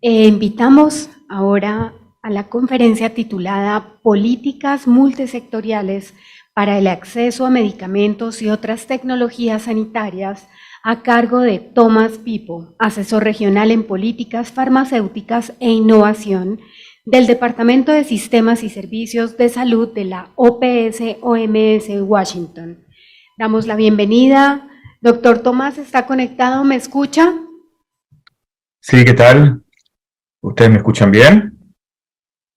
Invitamos ahora a la conferencia titulada Políticas multisectoriales para el acceso a medicamentos y otras tecnologías sanitarias, a cargo de Tomás Pipo, asesor regional en políticas farmacéuticas e innovación del Departamento de Sistemas y Servicios de Salud de la OPS-OMS Washington. Damos la bienvenida. Doctor Tomás, ¿está conectado? ¿Me escucha? Sí, ¿qué tal? ¿Ustedes me escuchan bien?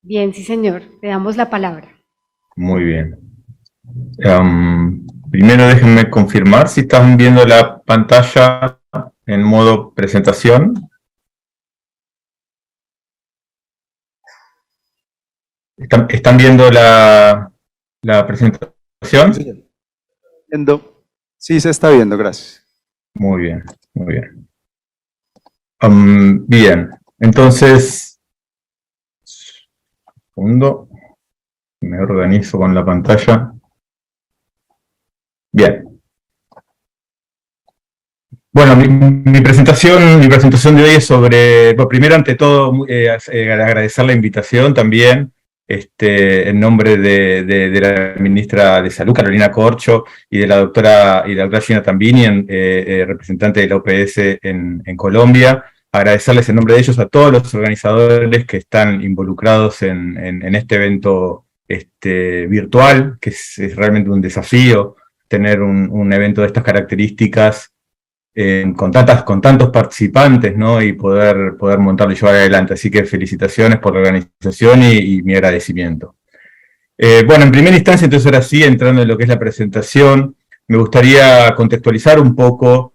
Bien, sí, señor. Le damos la palabra. Muy bien. Primero déjenme confirmar si están viendo la pantalla en modo presentación. ¿Están viendo la presentación? Sí, sí, se está viendo, gracias. Muy bien, muy bien. Bien, entonces, segundo, me organizo con la pantalla. Bien. Bueno, mi presentación de hoy es sobre, bueno, primero ante todo agradecer la invitación también, en nombre de la ministra de Salud, Carolina Corcho, y de la doctora Gina Tambini, representante de la OPS en Colombia. Agradecerles en nombre de ellos a todos los organizadores que están involucrados en este evento virtual, que es realmente un desafío tener un evento de estas características con tantos participantes, ¿no? Y poder montarlo y llevar adelante. Así que felicitaciones por la organización y mi agradecimiento. Bueno, en primera instancia, entonces ahora sí, entrando en lo que es la presentación, me gustaría contextualizar un poco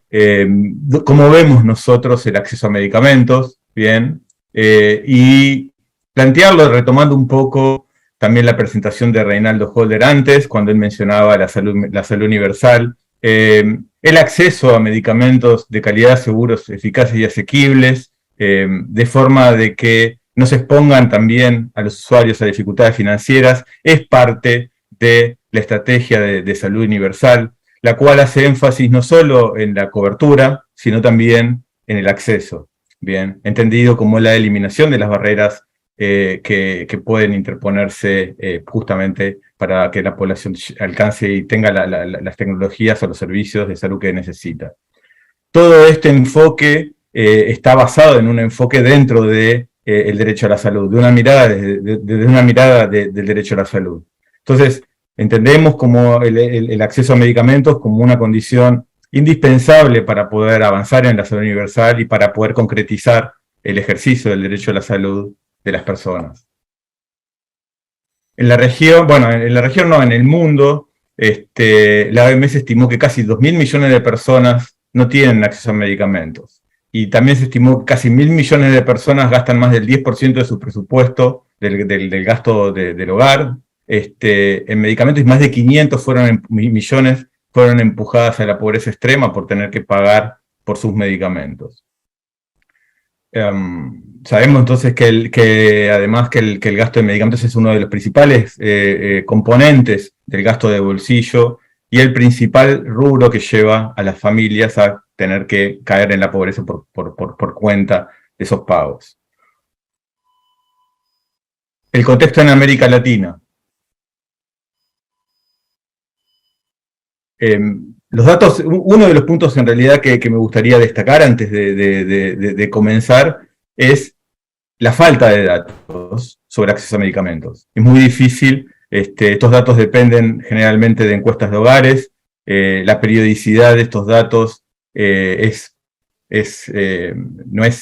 cómo vemos nosotros el acceso a medicamentos, ¿bien? Y plantearlo retomando un poco también la presentación de Reinaldo Holder antes, cuando él mencionaba la salud universal. El acceso a medicamentos de calidad, seguros, eficaces y asequibles, de forma de que no se expongan también a los usuarios a dificultades financieras, es parte de la estrategia de salud universal, la cual hace énfasis no solo en la cobertura, sino también en el acceso, bien, entendido como la eliminación de las barreras que pueden interponerse justamente para que la población alcance y tenga las tecnologías o los servicios de salud que necesita. Todo este enfoque está basado en un enfoque dentro de el derecho a la salud, de una mirada desde una mirada del derecho a la salud. Entonces, entendemos como el acceso a medicamentos como una condición indispensable para poder avanzar en la salud universal y para poder concretizar el ejercicio del derecho a la salud de las personas. En la región, bueno, en la región no, en el mundo, la OMS estimó que casi 2.000 millones de personas no tienen acceso a medicamentos. Y también se estimó que casi 1.000 millones de personas gastan más del 10% de su presupuesto del gasto del hogar en medicamentos, y más de 500 millones fueron empujadas a la pobreza extrema por tener que pagar por sus medicamentos. Sabemos entonces que además que el gasto de medicamentos es uno de los principales componentes del gasto de bolsillo y el principal rubro que lleva a las familias a tener que caer en la pobreza por cuenta de esos pagos. El contexto en América Latina. Los datos, uno de los puntos en realidad que me gustaría destacar antes de comenzar es la falta de datos sobre acceso a medicamentos. Es muy difícil, estos datos dependen generalmente de encuestas de hogares, la periodicidad de estos datos no es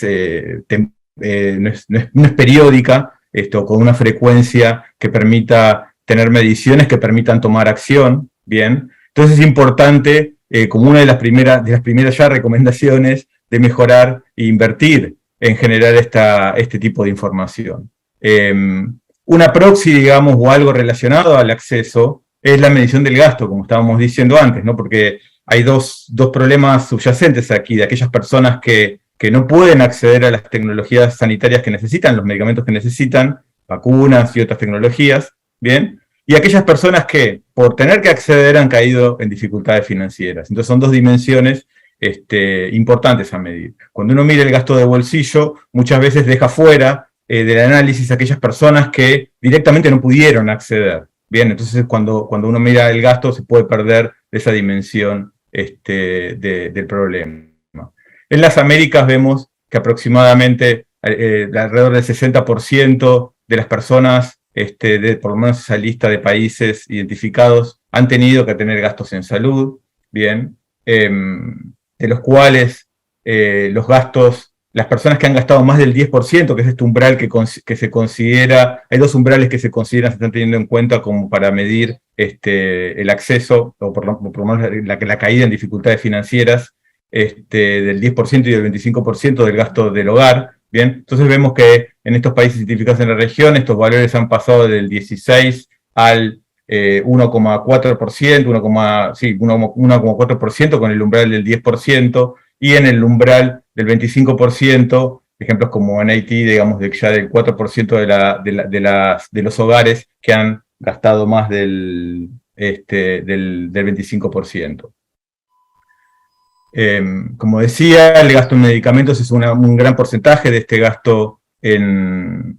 periódica, con una frecuencia que permita tener mediciones que permitan tomar acción, bien. Entonces es importante, como una de las primeras ya recomendaciones, de mejorar e invertir en generar este tipo de información. Una proxy, digamos, o algo relacionado al acceso, es la medición del gasto, como estábamos diciendo antes, ¿no? Porque hay dos problemas subyacentes aquí, de aquellas personas que no pueden acceder a las tecnologías sanitarias que necesitan, los medicamentos que necesitan, vacunas y otras tecnologías, ¿bien? Y aquellas personas que, por tener que acceder, han caído en dificultades financieras. Entonces son dos dimensiones importantes a medir. Cuando uno mira el gasto de bolsillo, muchas veces deja fuera del análisis a aquellas personas que directamente no pudieron acceder. Bien, entonces cuando uno mira el gasto se puede perder esa dimensión del problema. En las Américas vemos que aproximadamente alrededor del 60% de las personas, por lo menos esa lista de países identificados, han tenido que tener gastos en salud, bien, de los cuales los gastos, las personas que han gastado más del 10%, que es este umbral que se considera, hay dos umbrales que se consideran, se están teniendo en cuenta como para medir el acceso, o por lo menos la caída en dificultades financieras, del 10% y del 25% del gasto del hogar. Bien, entonces vemos que en estos países identificados en la región, estos valores han pasado del 16 al 1,4%, 1,4% con el umbral del 10%, y en el umbral del 25%, ejemplos como en Haití, digamos, ya del 4% de los hogares que han gastado más del 25%. Como decía, el gasto en medicamentos es un gran porcentaje de este gasto del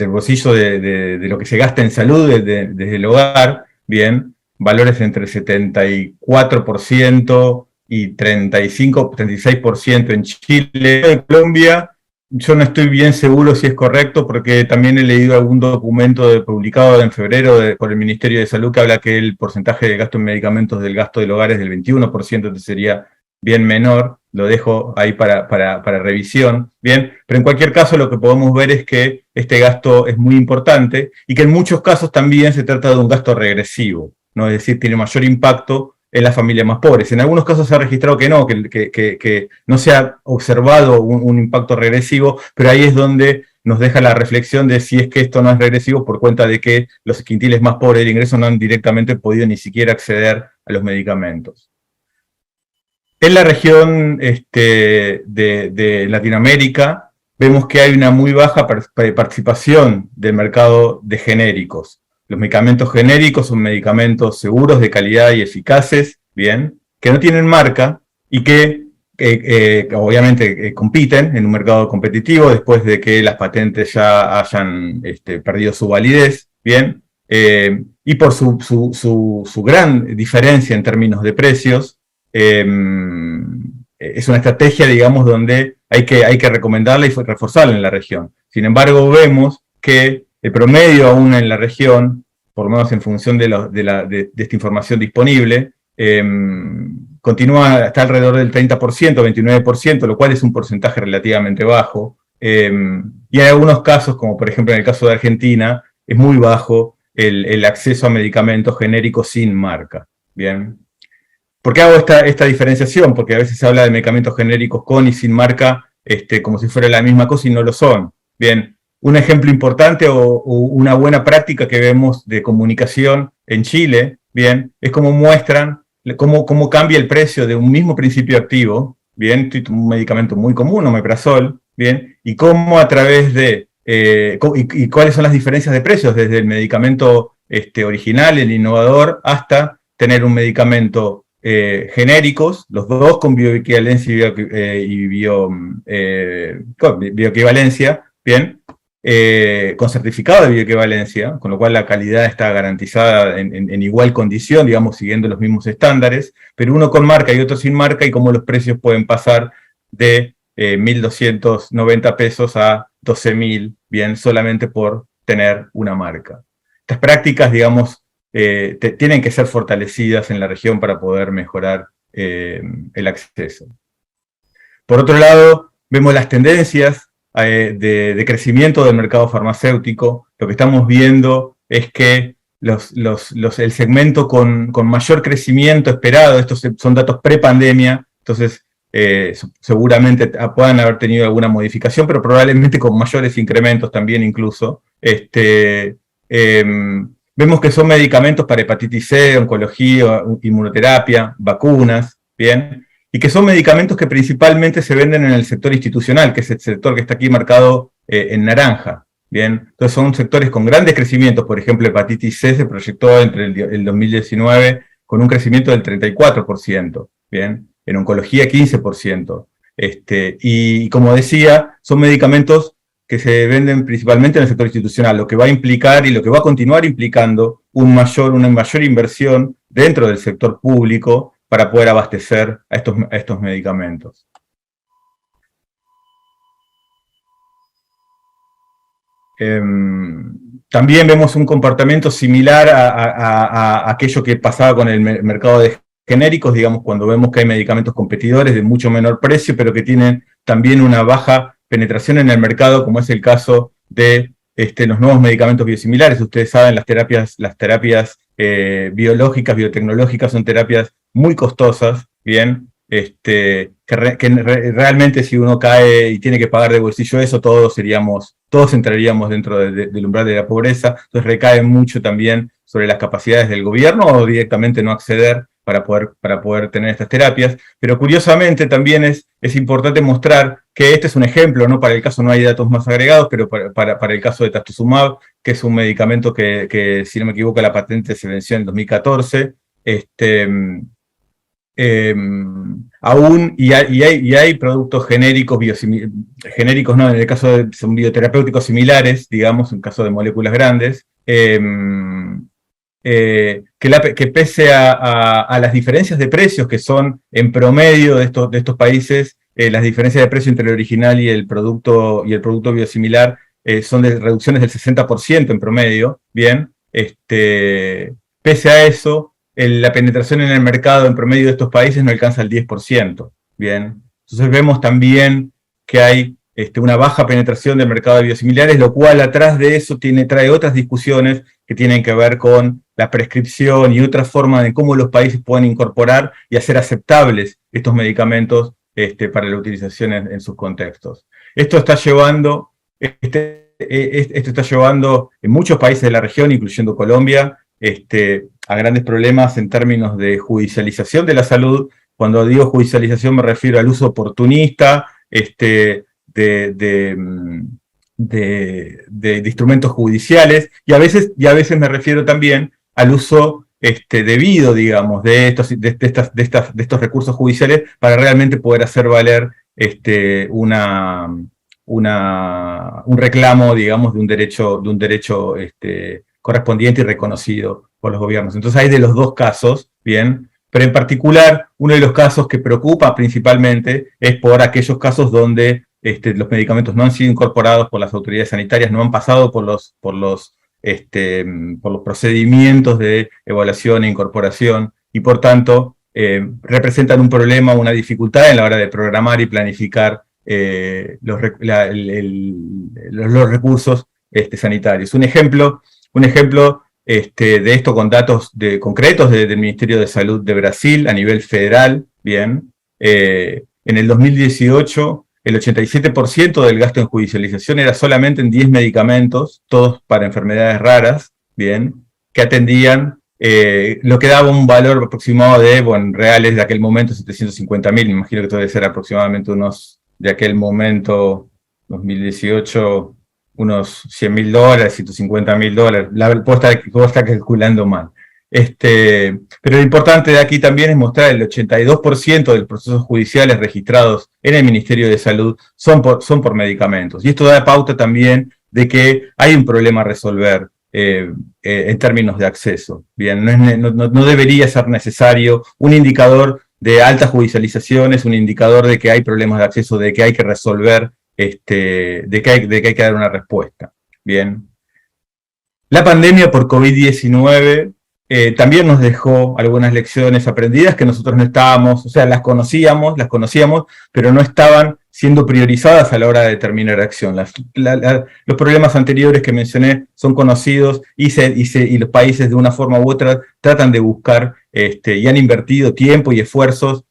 bolsillo de lo que se gasta en salud desde el hogar, bien, valores entre 74% y 36% en Chile. En Colombia, yo no estoy bien seguro si es correcto, porque también he leído algún documento publicado en febrero por el Ministerio de Salud que habla que el porcentaje de gasto en medicamentos del gasto del hogar es del 21%, entonces sería bien menor. Lo dejo ahí para revisión, bien, pero en cualquier caso lo que podemos ver es que este gasto es muy importante y que en muchos casos también se trata de un gasto regresivo, ¿no? Es decir, tiene mayor impacto en las familias más pobres. En algunos casos se ha registrado que no, que no se ha observado un impacto regresivo, pero ahí es donde nos deja la reflexión de si es que esto no es regresivo por cuenta de que los quintiles más pobres de ingreso no han directamente podido ni siquiera acceder a los medicamentos. En la región de Latinoamérica vemos que hay una muy baja participación del mercado de genéricos. Los medicamentos genéricos son medicamentos seguros, de calidad y eficaces, bien, que no tienen marca y que obviamente compiten en un mercado competitivo después de que las patentes ya hayan perdido su validez, bien, y por su gran diferencia en términos de precios. Es una estrategia, digamos, donde hay que recomendarla y reforzarla en la región. Sin embargo, vemos que el promedio aún en la región, por lo menos en función de esta información disponible, está alrededor del 30%, 29%, lo cual es un porcentaje relativamente bajo. Y en algunos casos, como por ejemplo en el caso de Argentina, es muy bajo el acceso a medicamentos genéricos sin marca. Bien. ¿Por qué hago esta diferenciación? Porque a veces se habla de medicamentos genéricos con y sin marca como si fuera la misma cosa y no lo son. Bien, un ejemplo importante o una buena práctica que vemos de comunicación en Chile, bien, es cómo muestran cómo cambia el precio de un mismo principio activo, bien, un medicamento muy común, omeprazol, bien, y cómo a través de, y cuáles son las diferencias de precios desde el medicamento original, el innovador, hasta tener un medicamento genéricos, los dos con bioequivalencia y bioequivalencia, bien, con certificado de bioequivalencia, con lo cual la calidad está garantizada en igual condición, digamos, siguiendo los mismos estándares, pero uno con marca y otro sin marca, y cómo los precios pueden pasar de 1.290 pesos a 12.000, bien, solamente por tener una marca. Estas prácticas, digamos, tienen que ser fortalecidas en la región para poder mejorar el acceso. Por otro lado, vemos las tendencias de crecimiento del mercado farmacéutico. Lo que estamos viendo es que el segmento con mayor crecimiento esperado, estos son datos pre-pandemia, entonces seguramente puedan haber tenido alguna modificación, pero probablemente con mayores incrementos también incluso, vemos que son medicamentos para hepatitis C, oncología, inmunoterapia, vacunas, ¿bien? Y que son medicamentos que principalmente se venden en el sector institucional, que es el sector que está aquí marcado en naranja, ¿bien? Entonces son sectores con grandes crecimientos. Por ejemplo, hepatitis C se proyectó entre el 2019 con un crecimiento del 34%, ¿bien? En oncología 15%. Y como decía, son medicamentos que se venden principalmente en el sector institucional, lo que va a implicar y lo que va a continuar implicando una mayor inversión dentro del sector público para poder abastecer a estos medicamentos. También vemos un comportamiento similar a aquello que pasaba con el mercado de genéricos, digamos, cuando vemos que hay medicamentos competidores de mucho menor precio, pero que tienen también una baja penetración en el mercado, como es el caso de los nuevos medicamentos biosimilares. Ustedes saben, las terapias biológicas, biotecnológicas, son terapias muy costosas, ¿bien? Realmente si uno cae y tiene que pagar de bolsillo eso, todos entraríamos dentro del umbral de la pobreza. Entonces recae mucho también sobre las capacidades del gobierno o directamente no acceder para poder tener estas terapias. Pero curiosamente también es importante mostrar que este es un ejemplo, ¿no? Para el caso no hay datos más agregados, pero para el caso de trastuzumab, que es un medicamento que si no me equivoco, la patente se venció en 2014, aún, y hay productos genéricos, genéricos no, en el caso de, son bioterapéuticos similares, digamos, en caso de moléculas grandes, que pese a las diferencias de precios que son en promedio de estos países, las diferencias de precio entre el original y el producto biosimilar son de reducciones del 60% en promedio, ¿bien? Pese a eso, la penetración en el mercado en promedio de estos países no alcanza el 10%, ¿bien? Entonces vemos también que hay una baja penetración del mercado de biosimilares, lo cual atrás de eso trae otras discusiones que tienen que ver con la prescripción y otras formas de cómo los países pueden incorporar y hacer aceptables estos medicamentos para la utilización en sus contextos. Esto está llevando en muchos países de la región, incluyendo Colombia, a grandes problemas en términos de judicialización de la salud. Cuando digo judicialización me refiero al uso oportunista de instrumentos judiciales, y a veces me refiero también al uso debido, digamos, de estos recursos judiciales para realmente poder hacer valer un reclamo, digamos, de un derecho correspondiente y reconocido por los gobiernos. Entonces hay de los dos casos, ¿bien? Pero en particular, uno de los casos que preocupa principalmente es por aquellos casos donde los medicamentos no han sido incorporados por las autoridades sanitarias, no han pasado por los procedimientos de evaluación e incorporación, y por tanto representan un problema, una dificultad en la hora de programar y planificar los recursos sanitarios. Un ejemplo de esto con datos concretos del Ministerio de Salud de Brasil a nivel federal, bien, en el 2018 el 87% del gasto en judicialización era solamente en 10 medicamentos, todos para enfermedades raras, bien, que atendían, lo que daba un valor aproximado de, bueno, reales de aquel momento, 750.000, me imagino que esto debe ser aproximadamente unos, de aquel momento, 2018, unos $100.000, $150.000, puedo estar calculando mal. Pero lo importante de aquí también es mostrar el 82% de los procesos judiciales registrados en el Ministerio de Salud son por medicamentos. Y esto da pauta también de que hay un problema a resolver en términos de acceso. Bien, no debería ser necesario un indicador de altas judicializaciones, un indicador de que hay problemas de acceso, de que hay que resolver, de que hay que dar una respuesta. Bien. La pandemia por COVID-19 también nos dejó algunas lecciones aprendidas que nosotros no estábamos, o sea, las conocíamos, pero no estaban siendo priorizadas a la hora de determinar acción. Los problemas anteriores que mencioné son conocidos y los países de una forma u otra tratan de buscar y han invertido tiempo y esfuerzos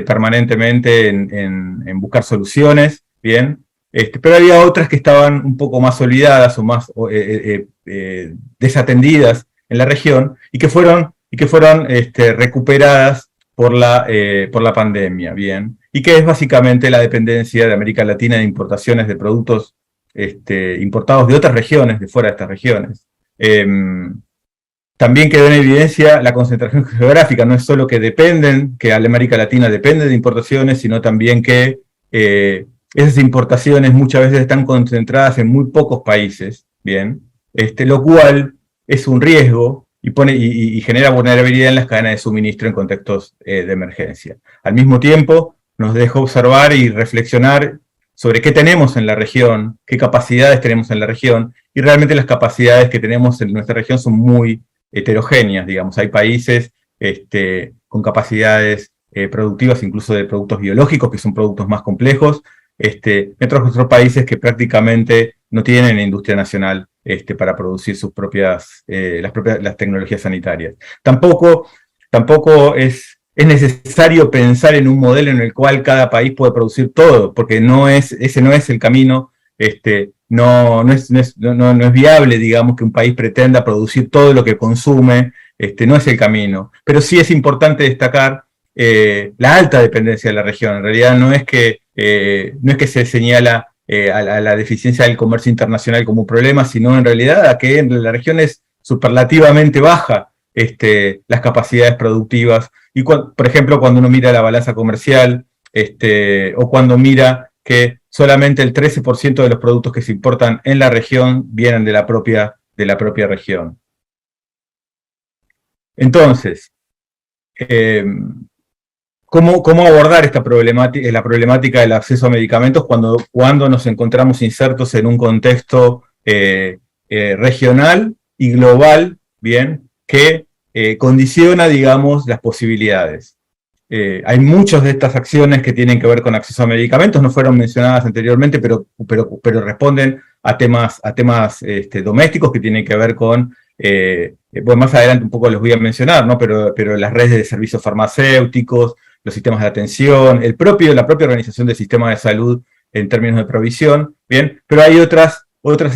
permanentemente en buscar soluciones, ¿bien? Pero había otras que estaban un poco más olvidadas o más desatendidas en la región y que fueron recuperadas por la pandemia, ¿bien? Y que es básicamente la dependencia de América Latina de importaciones de productos importados de otras regiones, de fuera de estas regiones. también quedó en evidencia la concentración geográfica. No es solo que América Latina depende de importaciones, sino también que esas importaciones muchas veces están concentradas en muy pocos países, ¿bien? Lo cual es un riesgo y genera vulnerabilidad en las cadenas de suministro en contextos de emergencia. Al mismo tiempo, nos deja observar y reflexionar sobre qué tenemos en la región, qué capacidades tenemos en la región, y realmente las capacidades que tenemos en nuestra región son muy heterogéneas, digamos. Hay países con capacidades productivas, incluso de productos biológicos, que son productos más complejos, otros países que prácticamente no tienen industria nacional para producir sus propias, las tecnologías sanitarias. Tampoco es necesario pensar en un modelo en el cual cada país puede producir todo, porque ese no es el camino. No es viable, digamos, que un país pretenda producir todo lo que consume, no es el camino. Pero sí es importante destacar la alta dependencia de la región. En realidad no es que se señala a la deficiencia del comercio internacional como un problema, sino en realidad a que en la región es superlativamente baja las capacidades productivas. Y por ejemplo, cuando uno mira la balanza comercial, o cuando mira que solamente el 13% de los productos que se importan en la región vienen de la propia región. Entonces, ¿cómo abordar la problemática del acceso a medicamentos cuando nos encontramos insertos en un contexto regional y global, bien, que condiciona, digamos, las posibilidades? Hay muchas de estas acciones que tienen que ver con acceso a medicamentos, no fueron mencionadas anteriormente, pero responden a temas domésticos que tienen que ver con, bueno, más adelante un poco los voy a mencionar, ¿no? Pero las redes de servicios farmacéuticos, los sistemas de atención, la propia organización del sistema de salud en términos de provisión, ¿bien? Pero hay otras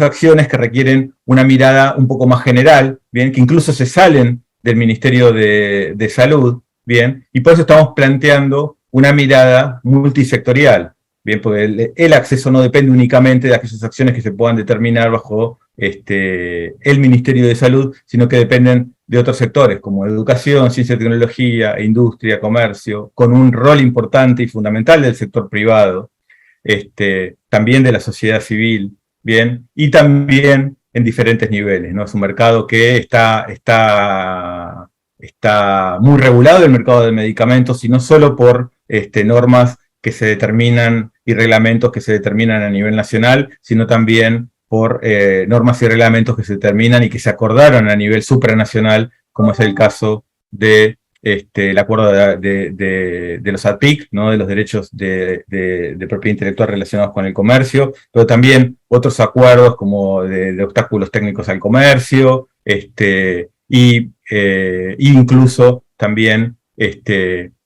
acciones que requieren una mirada un poco más general, ¿bien? Que incluso se salen del Ministerio de Salud, bien, y por eso estamos planteando una mirada multisectorial, bien, porque el acceso no depende únicamente de aquellas acciones que se puedan determinar bajo el Ministerio de Salud, sino que dependen de otros sectores, como educación, ciencia y tecnología, industria, comercio, con un rol importante y fundamental del sector privado, también de la sociedad civil, bien, y también en diferentes niveles, ¿no? Es un mercado que está muy regulado, el mercado de medicamentos, y no solo por normas que se determinan y reglamentos que se determinan a nivel nacional, sino también por normas y reglamentos que se determinan y que se acordaron a nivel supranacional, como es el caso de el acuerdo de los ADPIC, ¿no? De los derechos de propiedad intelectual relacionados con el comercio, pero también otros acuerdos como de obstáculos técnicos al comercio, incluso también,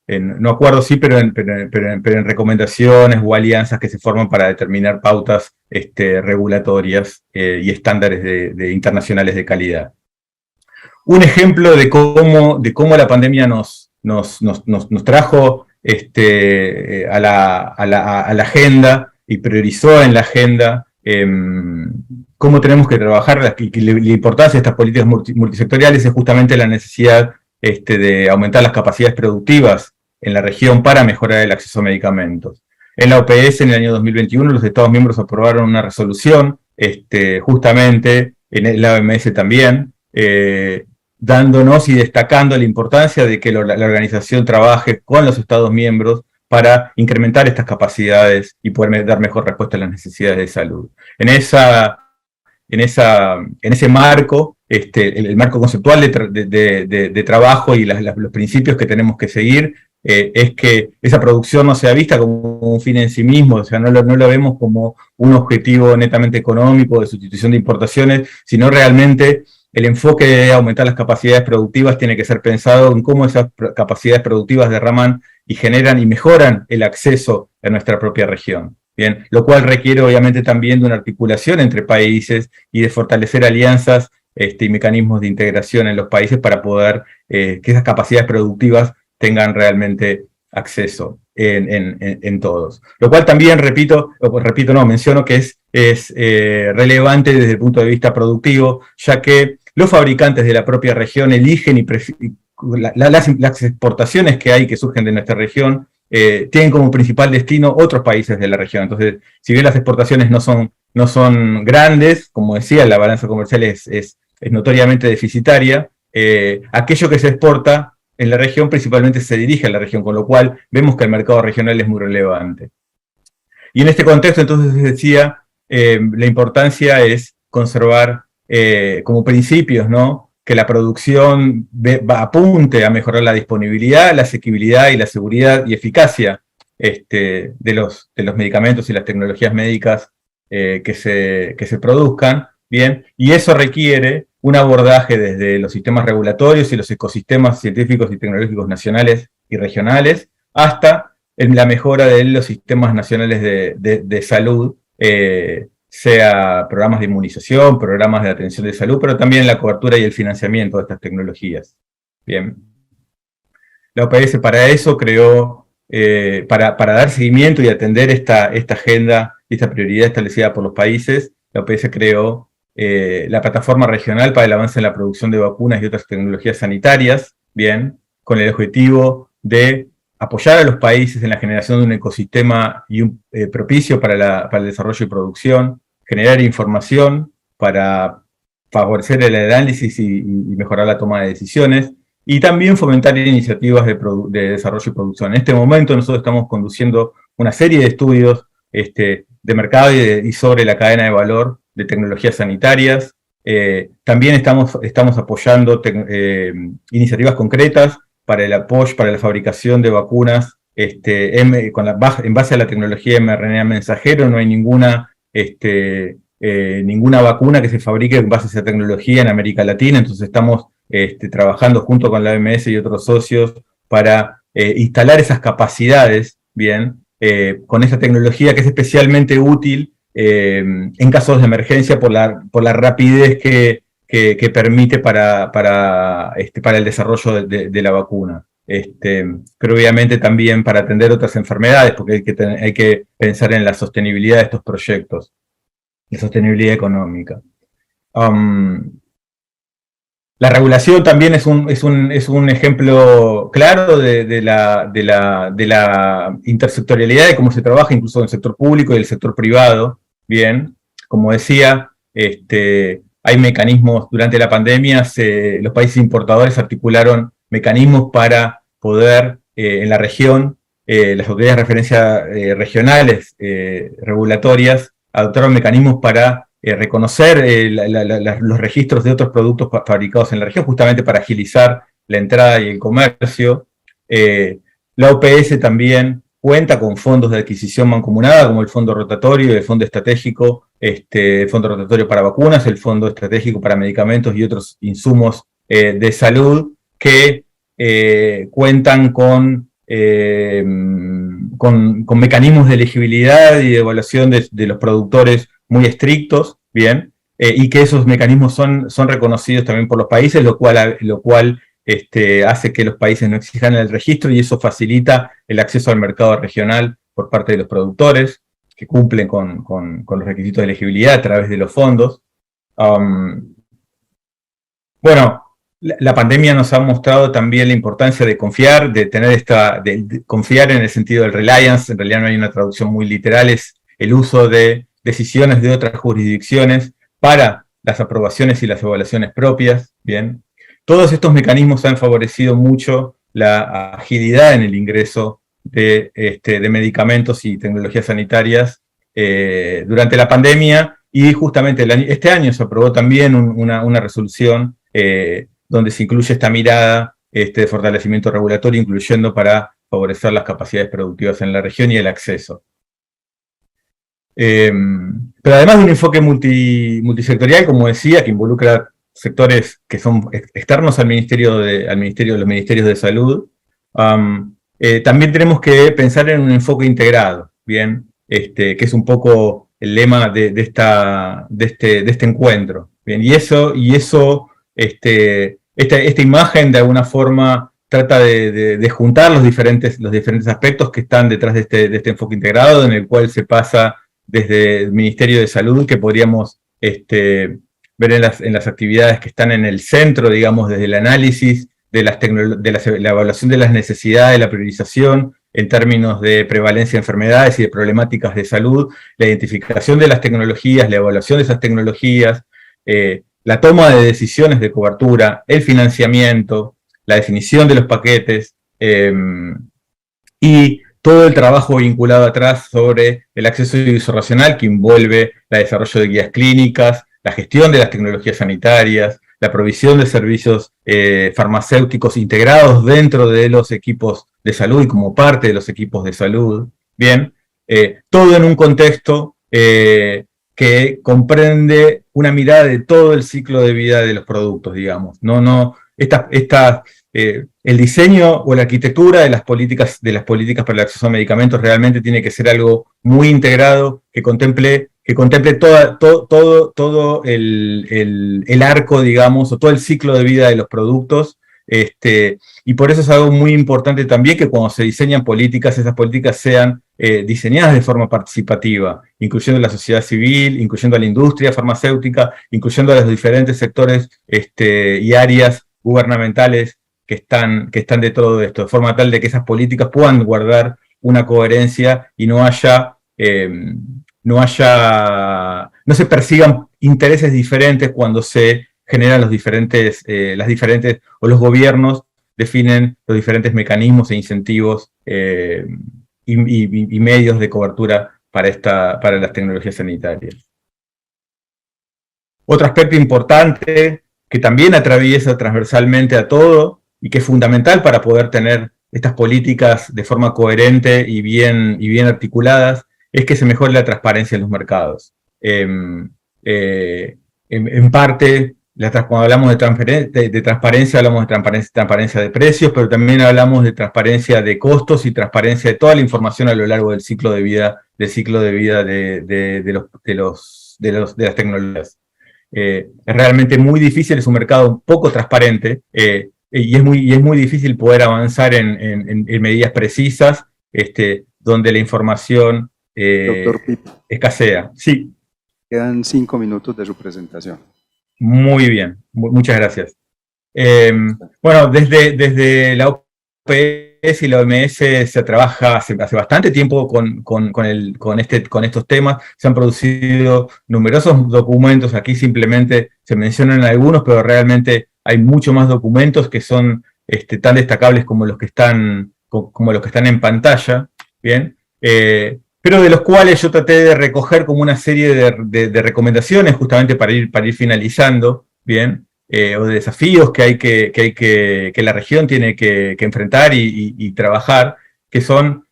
no acuerdos sí, pero en recomendaciones o alianzas que se forman para determinar pautas regulatorias y estándares internacionales de calidad. Un ejemplo de cómo la pandemia nos trajo a la agenda y priorizó en la agenda cómo tenemos que trabajar, la importancia de estas políticas multisectoriales es justamente la necesidad de aumentar las capacidades productivas en la región para mejorar el acceso a medicamentos. En la OPS, en el año 2021, los Estados miembros aprobaron una resolución, justamente en la OMS también, dándonos y destacando la importancia de que la organización trabaje con los Estados miembros para incrementar estas capacidades y poder dar mejor respuesta a las necesidades de salud. En ese marco, el marco conceptual de trabajo y los principios que tenemos que seguir es que esa producción no sea vista como un fin en sí mismo, o sea, no lo vemos como un objetivo netamente económico de sustitución de importaciones, sino realmente el enfoque de aumentar las capacidades productivas tiene que ser pensado en cómo esas capacidades productivas derraman y generan y mejoran el acceso a nuestra propia región. Bien, lo cual requiere obviamente también de una articulación entre países y de fortalecer alianzas y mecanismos de integración en los países para poder que esas capacidades productivas tengan realmente acceso en todos. Lo cual también, menciono que es relevante desde el punto de vista productivo, ya que los fabricantes de la propia región eligen las exportaciones que hay que surgen de nuestra región tienen como principal destino otros países de la región. Entonces, si bien las exportaciones no son grandes, como decía, la balanza comercial es notoriamente deficitaria, aquello que se exporta en la región principalmente se dirige a la región, con lo cual vemos que el mercado regional es muy relevante. Y en este contexto, entonces, decía, la importancia es conservar como principios, ¿no?, que la producción apunte a mejorar la disponibilidad, la asequibilidad y la seguridad y eficacia de los medicamentos y las tecnologías médicas que se produzcan, ¿bien? Y eso requiere un abordaje desde los sistemas regulatorios y los ecosistemas científicos y tecnológicos nacionales y regionales hasta en la mejora de los sistemas nacionales de salud, sea programas de inmunización, programas de atención de salud, pero también la cobertura y el financiamiento de estas tecnologías. Bien. La OPS para eso creó, para dar seguimiento y atender esta agenda y esta prioridad establecida por los países, la OPS creó la Plataforma Regional para el Avance en la Producción de Vacunas y otras tecnologías sanitarias, bien, con el objetivo de apoyar a los países en la generación de un ecosistema propicio para el desarrollo y producción, generar información para favorecer el análisis y mejorar la toma de decisiones, y también fomentar iniciativas de desarrollo y producción. En este momento nosotros estamos conduciendo una serie de estudios de mercado y sobre la cadena de valor de tecnologías sanitarias. También estamos apoyando iniciativas concretas para el apoyo, para la fabricación de vacunas en base a la tecnología mRNA mensajero. No hay ninguna vacuna que se fabrique en base a esa tecnología en América Latina, entonces estamos trabajando junto con la OMS y otros socios para instalar esas capacidades, bien, con esa tecnología que es especialmente útil en casos de emergencia por la rapidez que permite para el desarrollo de la vacuna. Pero obviamente también para atender otras enfermedades, porque hay que pensar en la sostenibilidad de estos proyectos, la sostenibilidad económica. La regulación también es un ejemplo claro de la intersectorialidad de cómo se trabaja incluso en el sector público y el sector privado. Bien, como decía, hay mecanismos durante la pandemia, los países importadores articularon mecanismos para poder en la región, las autoridades de referencia regionales regulatorias adoptaron mecanismos para reconocer los registros de otros productos fabricados en la región, justamente para agilizar la entrada y el comercio. La OPS también cuenta con fondos de adquisición mancomunada, como el Fondo Rotatorio, el Fondo Estratégico, el Fondo Rotatorio para Vacunas, el Fondo Estratégico para Medicamentos y otros insumos de salud, que cuentan con mecanismos de elegibilidad y de evaluación de los productores muy estrictos, bien, y que esos mecanismos son reconocidos también por los países, lo cual hace que los países no exijan el registro, y eso facilita el acceso al mercado regional por parte de los productores, que cumplen con los requisitos de elegibilidad a través de los fondos. Bueno, la pandemia nos ha mostrado también la importancia de confiar, de confiar en el sentido del reliance. En realidad no hay una traducción muy literal, es el uso de decisiones de otras jurisdicciones para las aprobaciones y las evaluaciones propias, bien. Todos estos mecanismos han favorecido mucho la agilidad en el ingreso de medicamentos y tecnologías sanitarias durante la pandemia, y justamente este año se aprobó también una resolución donde se incluye esta mirada de fortalecimiento regulatorio, incluyendo para favorecer las capacidades productivas en la región y el acceso. Pero además de un enfoque multisectorial, como decía, que involucra sectores que son externos al los ministerios de salud, también tenemos que pensar en un enfoque integrado, ¿bien? Que es un poco el lema de este encuentro, ¿bien? Y esta imagen de alguna forma trata de juntar los diferentes aspectos que están detrás de este enfoque integrado, en el cual se pasa desde el Ministerio de Salud, que podríamos ver en las actividades que están en el centro, digamos, desde el análisis de la evaluación de las necesidades, la priorización en términos de prevalencia de enfermedades y de problemáticas de salud, la identificación de las tecnologías, la evaluación de esas tecnologías, la toma de decisiones de cobertura, el financiamiento, la definición de los paquetes, y todo el trabajo vinculado atrás sobre el acceso y uso racional que envuelve el desarrollo de guías clínicas, la gestión de las tecnologías sanitarias, la provisión de servicios farmacéuticos integrados dentro de los equipos de salud y como parte de los equipos de salud. Bien, todo en un contexto que comprende una mirada de todo el ciclo de vida de los productos, digamos. El diseño o la arquitectura de las políticas para el acceso a medicamentos realmente tiene que ser algo muy integrado, que contemple todo el arco, digamos, o todo el ciclo de vida de los productos, y por eso es algo muy importante también que cuando se diseñan políticas, esas políticas sean diseñadas de forma participativa, incluyendo a la sociedad civil, incluyendo a la industria farmacéutica, incluyendo a los diferentes sectores y áreas gubernamentales que están de todo esto, de forma tal de que esas políticas puedan guardar una coherencia y no se persigan intereses diferentes cuando se generan los gobiernos definen los diferentes mecanismos e incentivos y medios de cobertura para las tecnologías sanitarias. Otro aspecto importante que también atraviesa transversalmente a todo y que es fundamental para poder tener estas políticas de forma coherente y bien articuladas, es que se mejore la transparencia en los mercados. En parte, cuando hablamos de transparencia, hablamos de transparencia de precios, pero también hablamos de transparencia de costos y transparencia de toda la información a lo largo del ciclo de vida, de las tecnologías. Es realmente muy difícil, es un mercado poco transparente, y es muy difícil poder avanzar en medidas precisas, donde la información Doctor Pipo, escasea. Sí. quedan 5 minutos de su presentación. Muy bien, muchas gracias. Bueno, desde la OPS y la OMS se trabaja hace bastante tiempo con estos temas. Se han producido numerosos documentos, aquí simplemente se mencionan algunos, pero realmente hay muchos más documentos que son tan destacables como los que están en pantalla, ¿bien? Pero de los cuales yo traté de recoger como una serie de recomendaciones justamente para ir finalizando, ¿bien? O de desafíos que la región tiene que enfrentar y trabajar, que son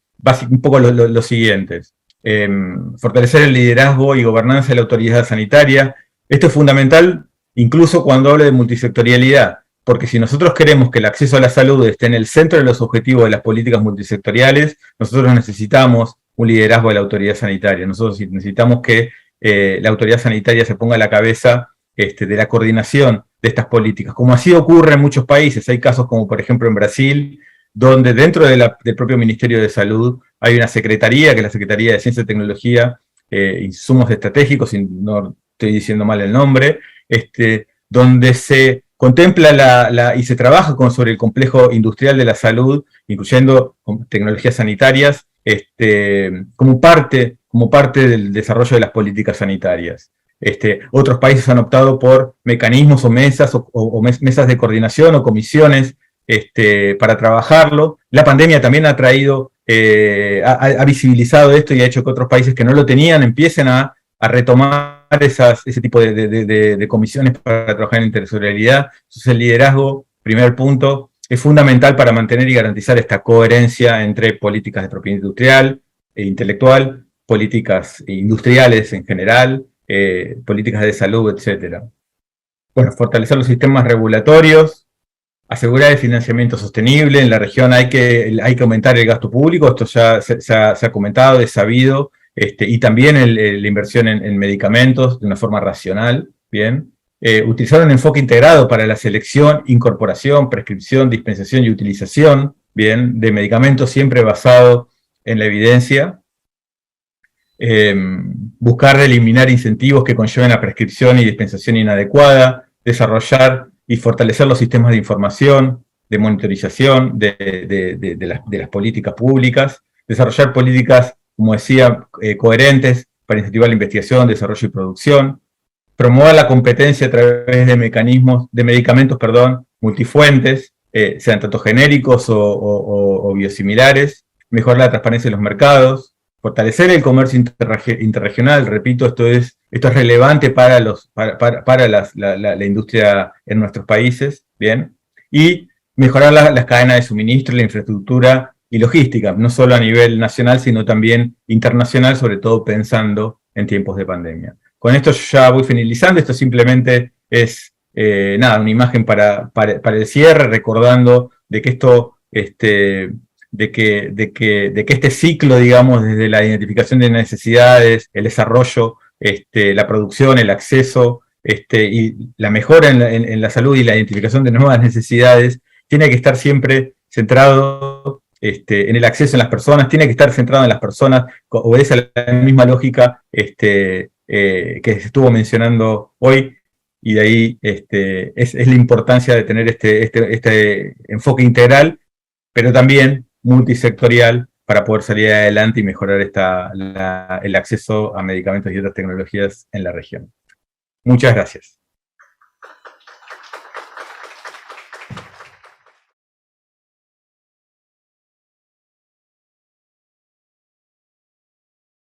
un poco los siguientes. Fortalecer el liderazgo y gobernanza de la autoridad sanitaria. Esto es fundamental incluso cuando hablo de multisectorialidad, porque si nosotros queremos que el acceso a la salud esté en el centro de los objetivos de las políticas multisectoriales, nosotros necesitamos un liderazgo de la autoridad sanitaria. Nosotros necesitamos que la autoridad sanitaria se ponga a la cabeza de la coordinación de estas políticas, como así ocurre en muchos países. Hay casos como por ejemplo en Brasil, donde dentro del propio Ministerio de Salud hay una secretaría, que es la Secretaría de Ciencia y Tecnología, Insumos Estratégicos, si no estoy diciendo mal el nombre, donde se contempla y se trabaja sobre el complejo industrial de la salud, incluyendo tecnologías sanitarias, como parte del desarrollo de las políticas sanitarias. Otros países han optado por mecanismos o mesas mesas de coordinación o comisiones para trabajarlo. La pandemia también ha visibilizado esto y ha hecho que otros países que no lo tenían empiecen a retomar ese tipo de comisiones para trabajar en intersectorialidad. Entonces el liderazgo, primer punto, es fundamental para mantener y garantizar esta coherencia entre políticas de propiedad industrial e intelectual, políticas industriales en general, políticas de salud, etc. Bueno, fortalecer los sistemas regulatorios, asegurar el financiamiento sostenible. En la región hay que aumentar el gasto público, esto ya se ha comentado, es sabido, y también la inversión en medicamentos de una forma racional, ¿bien? Utilizar un enfoque integrado para la selección, incorporación, prescripción, dispensación y utilización, ¿bien? De medicamentos siempre basado en la evidencia. buscar eliminar incentivos que conlleven a prescripción y dispensación inadecuada, desarrollar y fortalecer los sistemas de información, de monitorización de las políticas públicas, desarrollar políticas, como decía, coherentes para incentivar la investigación, desarrollo y producción, promover la competencia a través de mecanismos, de medicamentos, multifuentes, sean tanto genéricos o biosimilares, mejorar la transparencia de los mercados, fortalecer el comercio interregional, repito, esto es relevante para la industria en nuestros países, ¿bien? Y mejorar las cadenas de suministro, la infraestructura y logística, no solo a nivel nacional, sino también internacional, sobre todo pensando en tiempos de pandemia. Con esto yo ya voy finalizando, esto simplemente es una imagen para el cierre, recordando de que esto, de que este ciclo, digamos, desde la identificación de necesidades, el desarrollo, la producción, el acceso, y la mejora en la salud y la identificación de nuevas necesidades, tiene que estar siempre centrado en el acceso en las personas, tiene que estar centrado en las personas, obedece a la misma lógica que se estuvo mencionando hoy, y de ahí es la importancia de tener este enfoque integral, pero también multisectorial, para poder salir adelante y mejorar el acceso a medicamentos y otras tecnologías en la región. Muchas gracias.